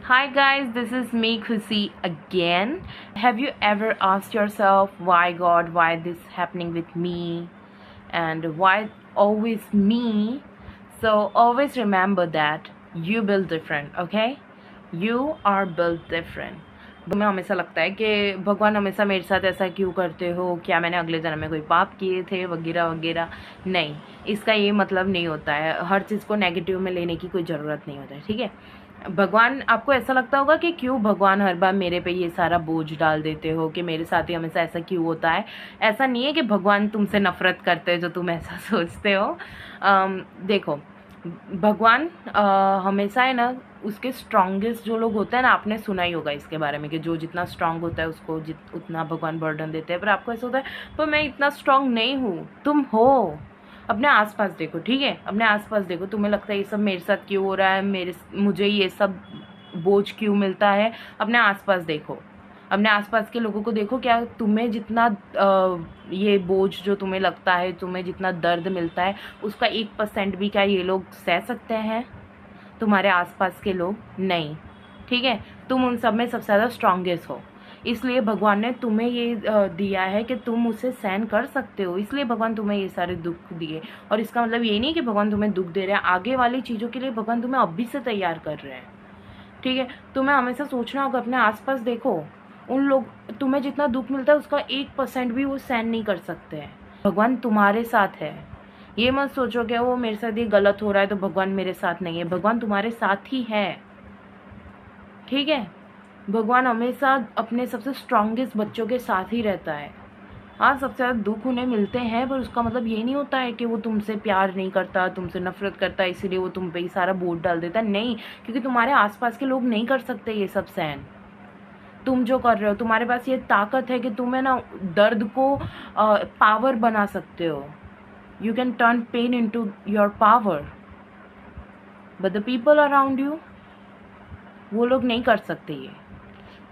Hi guys, this is me Khushi again. Have you ever asked yourself why God, why this happening with me and why always me? So always remember that you built different, okay? You are built different. मैं हमेशा लगता है कि भगवान हमेशा मेरे साथ ऐसा क्यों करते हो, क्या मैंने अगले जन्म में कोई पाप किए थे वगैरह वगैरह। नहीं, इसका ये मतलब नहीं होता है। हर चीज़ को नेगेटिव में लेने की कोई ज़रूरत नहीं होता है, ठीक है। भगवान, आपको ऐसा लगता होगा कि क्यों भगवान हर बार मेरे पे ये सारा बोझ डाल देते हो, कि मेरे साथ ही हमेशा ऐसा क्यों होता है। ऐसा नहीं है कि भगवान तुमसे नफरत करते हैं जो तुम ऐसा सोचते हो। देखो, भगवान हमेशा है ना, उसके स्ट्रॉन्गेस्ट जो लोग होते हैं ना, आपने सुना ही होगा इसके बारे में कि जो जितना स्ट्रांग होता है उसको उतना भगवान बर्डन देते हैं। पर आपको ऐसा होता है पर मैं इतना स्ट्रांग नहीं हूँ। तुम हो। अपने आसपास देखो, ठीक है, अपने आसपास देखो। तुम्हें लगता है ये सब मेरे साथ क्यों हो रहा है, मुझे ये सब बोझ क्यों मिलता है। अपने आसपास देखो, अपने आसपास के लोगों को देखो। क्या तुम्हें जितना ये बोझ जो तुम्हें लगता है, तुम्हें जितना दर्द मिलता है, उसका 1% भी क्या ये लोग सह सकते हैं? तुम्हारे आसपास के लोग नहीं, ठीक है। तुम उन सब में सबसे ज़्यादा स्ट्रॉन्गेस्ट हो, इसलिए भगवान ने तुम्हें ये दिया है कि तुम उसे सहन कर सकते हो। इसलिए भगवान तुम्हें ये सारे दुख दिए। और इसका मतलब ये नहीं कि भगवान तुम्हें दुख दे रहे हैं, आगे वाली चीज़ों के लिए भगवान तुम्हें अभी से तैयार कर रहे हैं, ठीक है। तुम्हें हमेशा सोचना होगा, अपने आसपास देखो, उन लोग, तुम्हें जितना दुख मिलता है उसका 1% भी वो सहन नहीं कर सकते हैं। भगवान तुम्हारे साथ है। ये मत सोचो कि वो मेरे साथ ये गलत हो रहा है तो भगवान मेरे साथ नहीं है। भगवान तुम्हारे साथ ही है, ठीक है। भगवान हमेशा अपने सबसे स्ट्रॉन्गेस्ट बच्चों के साथ ही रहता है। हाँ, सबसे ज़्यादा दुख उन्हें मिलते हैं, पर उसका मतलब ये नहीं होता है कि वो तुमसे प्यार नहीं करता, तुमसे नफरत करता है, इसीलिए वो तुम पे ही सारा बोझ डाल देता है। नहीं, क्योंकि तुम्हारे आसपास के लोग नहीं कर सकते ये सब सहन। तुम जो कर रहे हो, तुम्हारे पास ये ताकत है कि तुम्हें ना दर्द को पावर बना सकते हो। You can turn pain into your power, but the people around you, वो लोग नहीं कर सकते ये,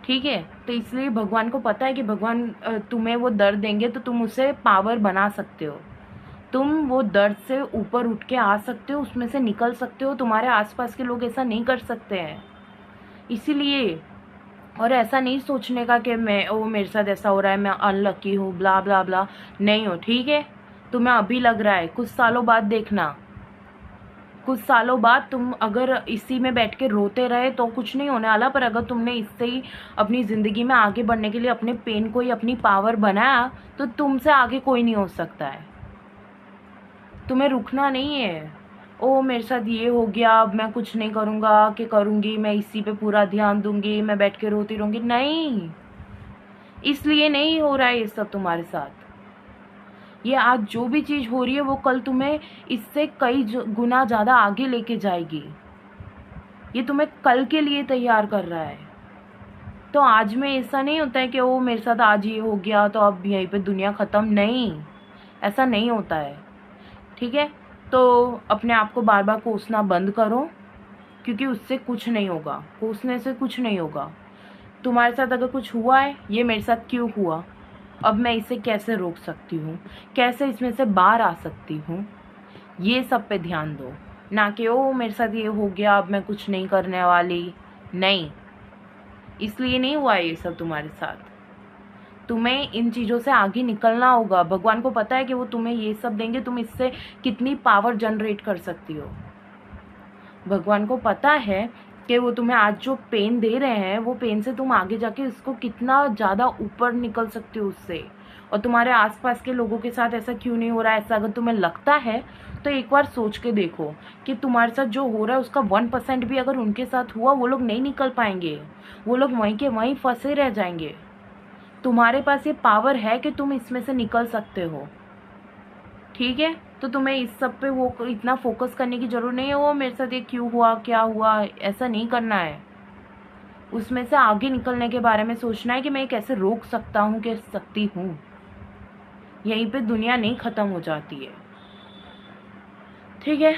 ठीक है। तो इसलिए भगवान को पता है कि भगवान तुम्हें वो दर्द देंगे तो तुम उसे पावर बना सकते हो। तुम वो दर्द से ऊपर उठ के आ सकते हो, उसमें से निकल सकते हो। तुम्हारे आसपास के लोग ऐसा नहीं कर सकते हैं, इसीलिए। और ऐसा नहीं सोचने का कि मेरे साथ ऐसा हो रहा है, मैं अनलकी हूँ, ब्ला ब्ला ब्ला। नहीं हो, ठीक है। तुम्हें अभी लग रहा है, कुछ सालों बाद देखना, कुछ सालों बाद तुम अगर इसी में बैठ के रोते रहे तो कुछ नहीं होने वाला। पर अगर तुमने इससे ही अपनी ज़िंदगी में आगे बढ़ने के लिए अपने पेन को ही अपनी पावर बनाया, तो तुमसे आगे कोई नहीं हो सकता है। तुम्हें रुकना नहीं है। ओ मेरे साथ ये हो गया, अब मैं कुछ नहीं करूँगा कि करूँगी, मैं इसी पे पूरा ध्यान दूंगी, मैं बैठ के रोती रहूँगी। नहीं, इसलिए नहीं हो रहा है ये सब तुम्हारे साथ। ये आज जो भी चीज़ हो रही है वो कल तुम्हें इससे कई गुना ज़्यादा आगे लेके जाएगी। ये तुम्हें कल के लिए तैयार कर रहा है। तो आज में ऐसा नहीं होता है कि वो मेरे साथ आज ये हो गया तो अब यहीं पे दुनिया ख़त्म। नहीं, ऐसा नहीं होता है, ठीक है। तो अपने आप को बार बार कोसना बंद करो, क्योंकि उससे कुछ नहीं होगा, कोसने से कुछ नहीं होगा। तुम्हारे साथ अगर कुछ हुआ है, ये मेरे साथ क्यों हुआ, अब मैं इसे कैसे रोक सकती हूँ, कैसे इसमें से बाहर आ सकती हूँ, ये सब पे ध्यान दो। ना कि ओ मेरे साथ ये हो गया अब मैं कुछ नहीं करने वाली। नहीं, इसलिए नहीं हुआ ये सब तुम्हारे साथ। तुम्हें इन चीज़ों से आगे निकलना होगा। भगवान को पता है कि वो तुम्हें ये सब देंगे, तुम इससे कितनी पावर जनरेट कर सकती हो। भगवान को पता है कि वो तुम्हें आज जो पेन दे रहे हैं, वो पेन से तुम आगे जाके इसको कितना ज़्यादा ऊपर निकल सकते हो उससे। और तुम्हारे आसपास के लोगों के साथ ऐसा क्यों नहीं हो रहा है, ऐसा अगर तुम्हें लगता है तो एक बार सोच के देखो कि तुम्हारे साथ जो हो रहा है उसका 1% भी अगर उनके साथ हुआ, वो लोग नहीं निकल पाएंगे, वो लोग वहीं के वहीं फंसे रह जाएंगे। तुम्हारे पास ये पावर है कि तुम इसमें से निकल सकते हो, ठीक है। तो तुम्हें इस सब पे वो इतना फोकस करने की जरूरत नहीं है, वो मेरे साथ ये क्यों हुआ, क्या हुआ, ऐसा नहीं करना है। उसमें से आगे निकलने के बारे में सोचना है कि मैं कैसे रोक सकता हूँ, कि सकती हूँ। यहीं पे दुनिया नहीं ख़त्म हो जाती है, ठीक है।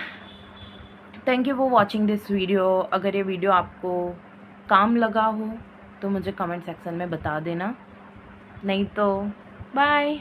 Thank you for watching this video. अगर ये वीडियो आपको काम लगा हो तो मुझे कमेंट सेक्शन में बता देना, नहीं तो बाय।